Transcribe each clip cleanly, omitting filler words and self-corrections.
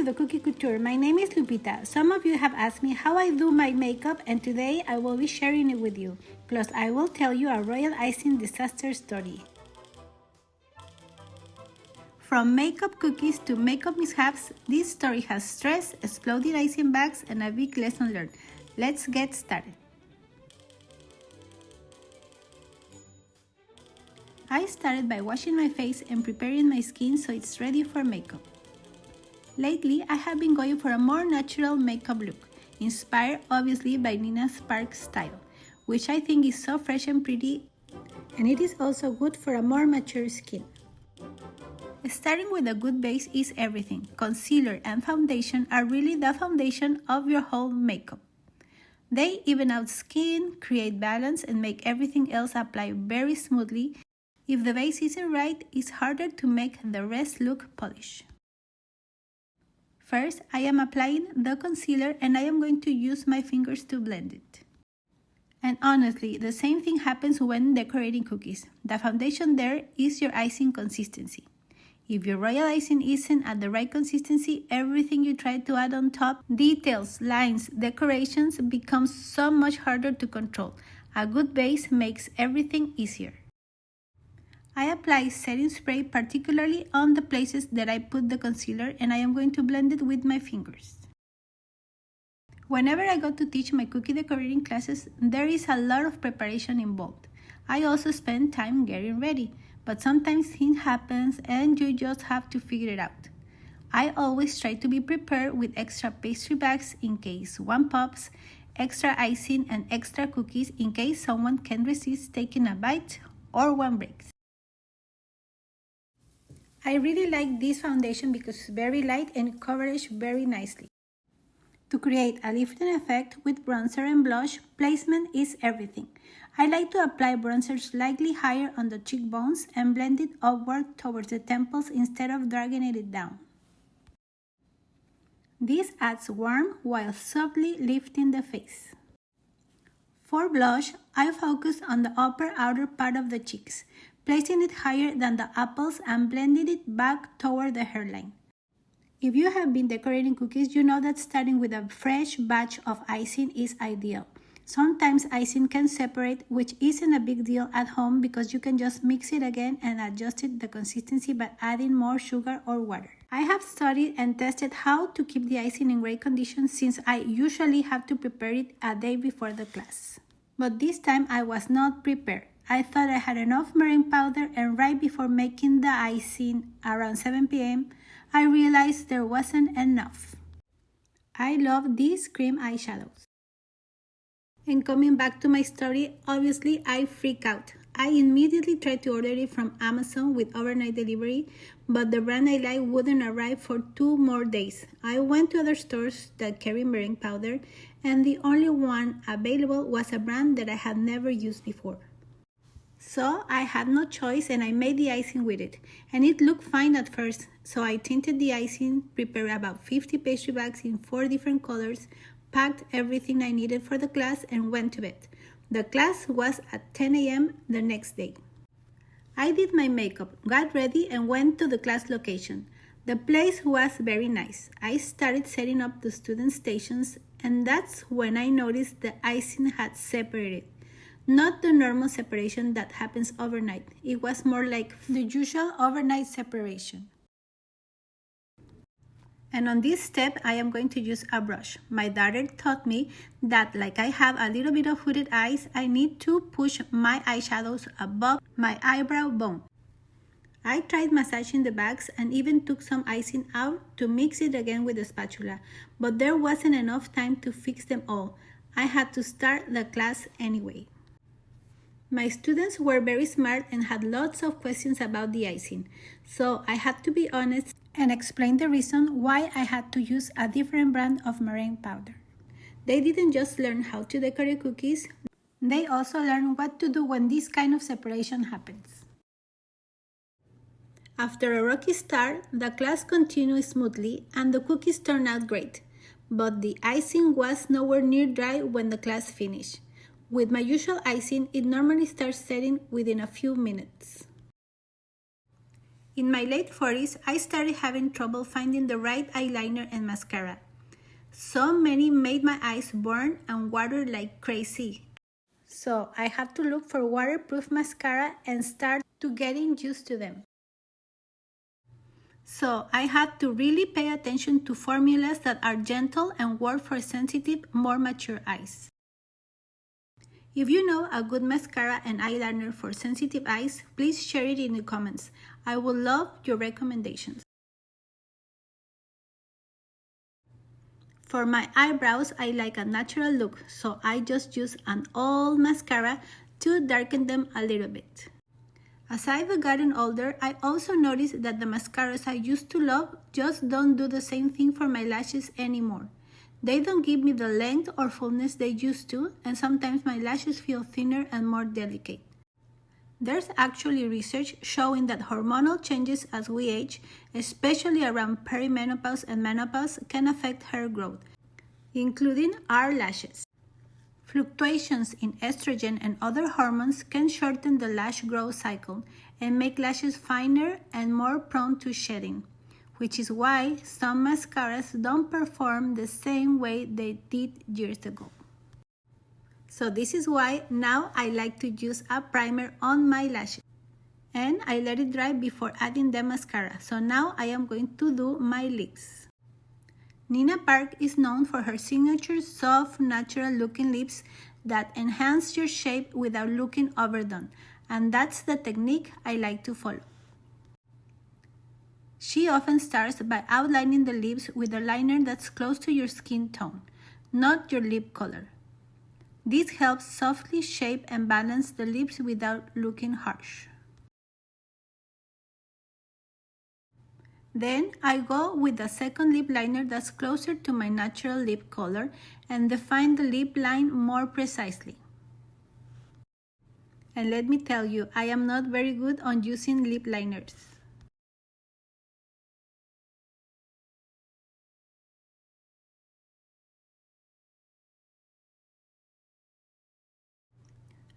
the Cookie Couture. My name is Lupita. Some of you have asked me how I do my makeup, and today I will be sharing it with you. Plus, I will tell you a royal icing disaster story. From makeup cookies to makeup mishaps, this story has stress, exploded icing bags, and a big lesson learned. Let's get started. I started by washing my face and preparing my skin so it's ready for makeup. Lately, I have been going for a more natural makeup look, inspired obviously by Nina Sparks' style, which I think is so fresh and pretty, and it is also good for a more mature skin. Starting with a good base is everything. Concealer and foundation are really the foundation of your whole makeup. They even out skin, create balance, and make everything else apply very smoothly. If the base isn't right, it's harder to make the rest look polished. First, I am applying the concealer and I am going to use my fingers to blend it. And honestly, the same thing happens when decorating cookies. The foundation there is your icing consistency. If your royal icing isn't at the right consistency, everything you try to add on top, details, lines, decorations, becomes so much harder to control. A good base makes everything easier. I apply setting spray particularly on the places that I put the concealer, and I am going to blend it with my fingers. Whenever I go to teach my cookie decorating classes, there is a lot of preparation involved. I also spend time getting ready, but sometimes things happen and you just have to figure it out. I always try to be prepared with extra pastry bags in case one pops, extra icing, and extra cookies in case someone can't resist taking a bite or one breaks. I really like this foundation because it's very light and covers very nicely. To create a lifting effect with bronzer and blush, placement is everything. I like to apply bronzer slightly higher on the cheekbones and blend it upward towards the temples instead of dragging it down. This adds warmth while softly lifting the face. For blush, I focus on the upper outer part of the cheeks, placing it higher than the apples and blending it back toward the hairline. If you have been decorating cookies, you know that starting with a fresh batch of icing is ideal. Sometimes icing can separate, which isn't a big deal at home because you can just mix it again and adjust the consistency by adding more sugar or water. I have studied and tested how to keep the icing in great condition since I usually have to prepare it a day before the class. But this time I was not prepared. I thought I had enough meringue powder, and right before making the icing around 7 p.m., I realized there wasn't enough. I love these cream eyeshadows. And coming back to my story, obviously I freak out. I immediately tried to order it from Amazon with overnight delivery, but the brand I like wouldn't arrive for 2 more days. I went to other stores that carry meringue powder, and the only one available was a brand that I had never used before. So I had no choice and I made the icing with it, and it looked fine at first. So I tinted the icing, prepared about 50 pastry bags in 4 different colors, packed everything I needed for the class, and went to bed. The class was at 10 a.m. the next day. I did my makeup, got ready, and went to the class location. The place was very nice. I started setting up the student stations, and that's when I noticed the icing had separated. Not the normal separation that happens overnight. It was more like the usual overnight separation. And on this step, I am going to use a brush. My daughter taught me that like I have a little bit of hooded eyes, I need to push my eyeshadows above my eyebrow bone. I tried massaging the bags and even took some icing out to mix it again with the spatula, but there wasn't enough time to fix them all. I had to start the class anyway. My students were very smart and had lots of questions about the icing, so I had to be honest and explain the reason why I had to use a different brand of meringue powder. They didn't just learn how to decorate cookies, they also learned what to do when this kind of separation happens. After a rocky start, the class continued smoothly and the cookies turned out great, but the icing was nowhere near dry when the class finished. With my usual icing, it normally starts setting within a few minutes. In my late 40s, I started having trouble finding the right eyeliner and mascara. So many made my eyes burn and water like crazy. So I had to look for waterproof mascara and start to getting used to them. So I had to really pay attention to formulas that are gentle and work for sensitive, more mature eyes. If you know a good mascara and eyeliner for sensitive eyes, please share it in the comments. I would love your recommendations. For my eyebrows, I like a natural look, so I just use an old mascara to darken them a little bit. As I've gotten older, I also noticed that the mascaras I used to love just don't do the same thing for my lashes anymore. They don't give me the length or fullness they used to, and sometimes my lashes feel thinner and more delicate. There's actually research showing that hormonal changes as we age, especially around perimenopause and menopause, can affect hair growth, including our lashes. Fluctuations in estrogen and other hormones can shorten the lash growth cycle and make lashes finer and more prone to shedding, which is why some mascaras don't perform the same way they did years ago. So this is why now I like to use a primer on my lashes. And I let it dry before adding the mascara. So now I am going to do my lips. Nina Park is known for her signature soft, natural looking lips that enhance your shape without looking overdone. And that's the technique I like to follow. She often starts by outlining the lips with a liner that's close to your skin tone, not your lip color. This helps softly shape and balance the lips without looking harsh. Then I go with the second lip liner that's closer to my natural lip color and define the lip line more precisely. And let me tell you, I am not very good on using lip liners.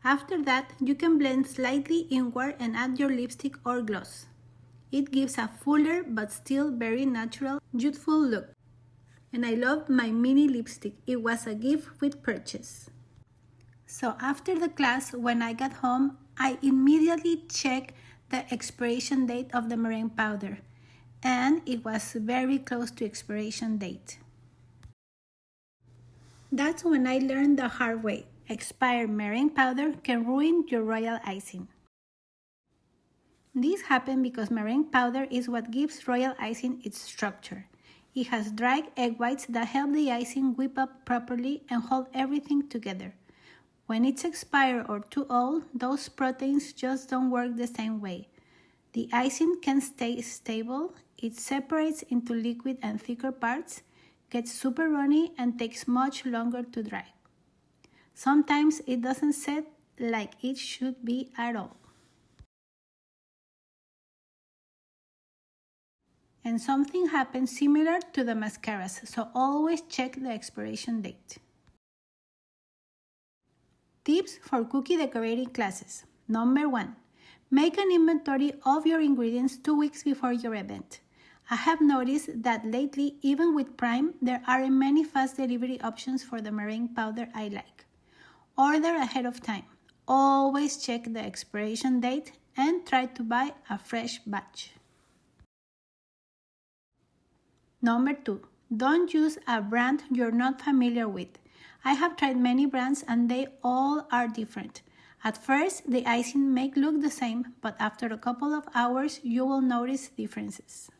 After that, you can blend slightly inward and add your lipstick or gloss. It gives a fuller but still very natural, youthful look. And I love my mini lipstick. It was a gift with purchase. So after the class, when I got home, I immediately checked the expiration date of the meringue powder. And it was very close to expiration date. That's when I learned the hard way. Expired meringue powder can ruin your royal icing. This happened because meringue powder is what gives royal icing its structure. It has dried egg whites that help the icing whip up properly and hold everything together. When it's expired or too old, those proteins just don't work the same way. The icing can stay stable, it separates into liquid and thicker parts, gets super runny, and takes much longer to dry. Sometimes it doesn't set like it should be at all. And something happens similar to the mascaras, so always check the expiration date. Tips for cookie decorating classes. Number 1. Make an inventory of your ingredients 2 weeks before your event. I have noticed that lately, even with Prime, there aren't many fast delivery options for the meringue powder I like. Order ahead of time. Always check the expiration date and try to buy a fresh batch. Number 2. Don't use a brand you're not familiar with. I have tried many brands and they all are different. At first, the icing may look the same, but after a couple of hours, you will notice differences.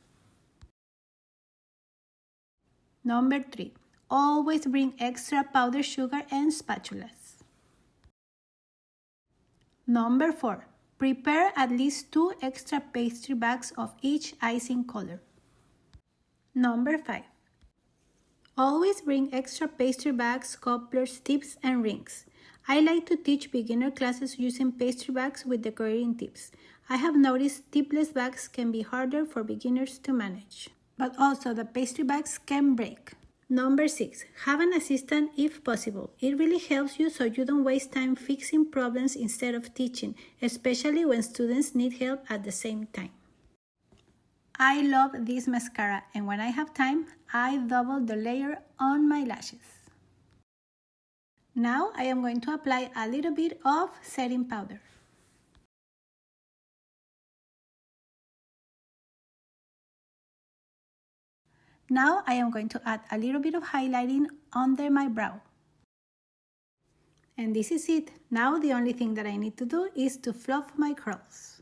Number 3. Always bring extra powdered sugar and spatulas. Number 4. Prepare at least 2 extra pastry bags of each icing color. Number 5. Always bring extra pastry bags, cobblers, tips, and rings. I like to teach beginner classes using pastry bags with decorating tips. I have noticed tipless bags can be harder for beginners to manage, but also the pastry bags can break. Number 6. Have an assistant if possible. It really helps you so you don't waste time fixing problems instead of teaching, especially when students need help at the same time. I love this mascara, and when I have time, I double the layer on my lashes. Now I am going to apply a little bit of setting powder. Now I am going to add a little bit of highlighting under my brow. And this is it. Now the only thing that I need to do is to fluff my curls.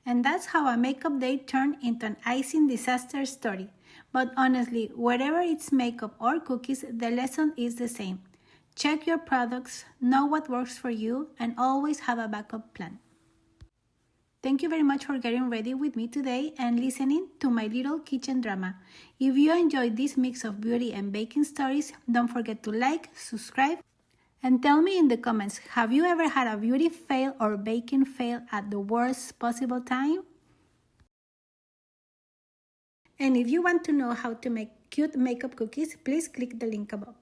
And that's how a makeup day turned into an icing disaster story. But honestly, whether it's makeup or cookies, the lesson is the same. Check your products, know what works for you, and always have a backup plan. Thank you very much for getting ready with me today and listening to my little kitchen drama. If you enjoyed this mix of beauty and baking stories, don't forget to like, subscribe, and tell me in the comments, have you ever had a beauty fail or baking fail at the worst possible time? And if you want to know how to make cute makeup cookies, please click the link above.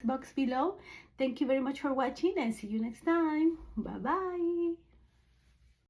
Box below. Thank you very much for watching and see you next time. Bye bye.